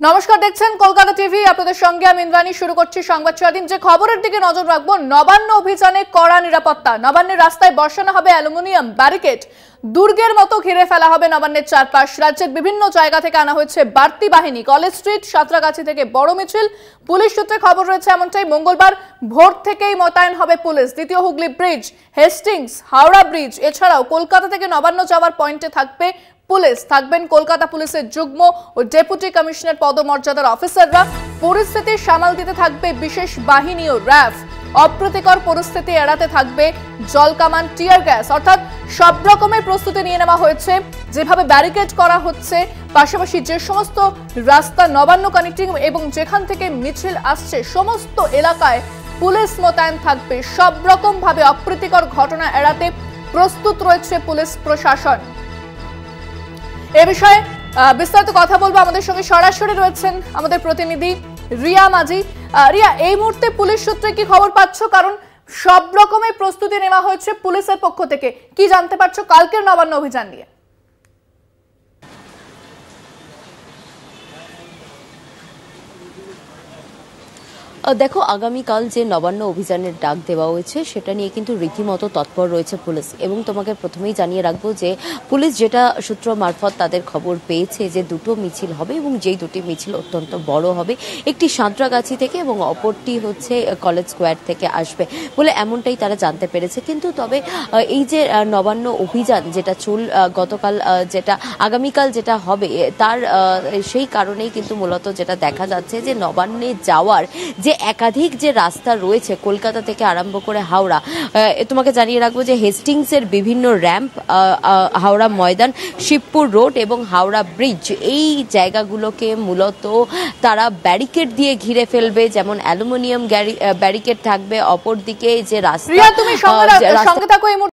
নমস্কার, দেখছেন কলকাতা টিভি। আপনাদের সঙ্গে আমি ইন্দ্রাণী। শুরু করছি সংবাদ স্বাধীন। যে খবরের দিকে নজর রাখবো, নবান্ন অভিযানে কড়া নিরাপত্তা। নবান্নের রাস্তায় বসানো হবে অ্যালুমিনিয়াম ব্যারিকেড। দুর্গের মতো ঘিরে ফেলা হবে নবান্নের চারপাশ। রাজ্যের বিভিন্ন জায়গা থেকে আনা হয়েছে বাড়তি বাহিনী। কলেজ স্ট্রিট, সাঁতরাগাছি থেকে বড় মিছিল। পুলিশ সূত্রে খবর রয়েছে এমনটাই, মঙ্গলবার ভোর থেকেই মোতায়েন হবে পুলিশ। দ্বিতীয় Hooghly bridge, Hastings, Howrah bridge এছাড়াও কলকাতা থেকে নবান্ন যাওয়ার পয়েন্টে থাকবে পুলিশ। থাকবেন কলকাতা পুলিশের যুগ্ম ও ডেপুটি কমিশনার পদমর্যাদার অফিসাররা। পরিস্থিতি সামাল দিতে থাকবে বিশেষ বাহিনী ও র্যাব। অপ্রীতিকর পরিস্থিতি এড়াতে থাকবে জল কামান, টিয়ার গ্যাস, অর্থাৎ সব রকমের প্রস্তুতি নিয়ে নেওয়া হয়েছে। যেভাবে ব্যারিকেড করা হচ্ছে, পাশাপাশি যে সমস্ত রাস্তা নবান্ন কানেক্টিং এবং যেখান থেকে মিছিল আসছে সমস্ত এলাকায় পুলিশ মোতায়েন থাকবে। সব রকম ভাবে অপ্রীতিকর ঘটনা এড়াতে প্রস্তুত রয়েছে পুলিশ প্রশাসন। এ বিষয়ে বিস্তারিত কথা বলবো। আমাদের সঙ্গে সরাসরি রয়েছেন আমাদের প্রতিনিধি রিয়া মাঝি। রিয়া, এই মুহূর্তে পুলিশ সূত্রে কি খবর পাচ্ছ? কারণ সব রকমের প্রস্তুতি নেওয়া হয়েছে পুলিশের পক্ষ থেকে। কি জানতে পারছো কালকের নবান্ন অভিযান নিয়ে? দেখো, আগামীকাল যে নবান্ন অভিযানের ডাক দেওয়া হয়েছে সেটা নিয়ে কিন্তু রীতিমতো তৎপর রয়েছে পুলিশ। এবং তোমাকে প্রথমেই জানিয়ে রাখবো যে পুলিশ যেটা সূত্র মারফত তাদের খবর পেয়েছে যে দুটো মিছিল হবে এবং যেই দুটি মিছিল অত্যন্ত বড় হবে, একটি সাঁতরাগাছি থেকে এবং অপরটি হচ্ছে কলেজ স্কোয়ার থেকে আসবে বলে এমনটাই তারা জানতে পেরেছে। কিন্তু তবে এই যে নবান্ন অভিযান যেটা গতকাল যেটা আগামীকাল যেটা হবে তার সেই কারণেই কিন্তু মূলত যেটা দেখা যাচ্ছে যে নবান্নে যাওয়ার যে একাধিক যে রাস্তা রয়েছে কলকাতা থেকে আরম্ভ করে হাওড়া, তোমাকে জানিয়ে রাখবো যে হেস্টিংস এর বিভিন্ন র্যাম্প, হাওড়া ময়দান, শিবপুর রোড এবং হাওড়া ব্রিজ, এই জায়গাগুলোকে মূলত তারা ব্যারিকেড দিয়ে ঘিরে ফেলবে। যেমন অ্যালুমিনিয়াম ব্যারিকেড থাকবে, অপরদিকে যে রাস্তা। তুমি সঙ্গে থাকো। এই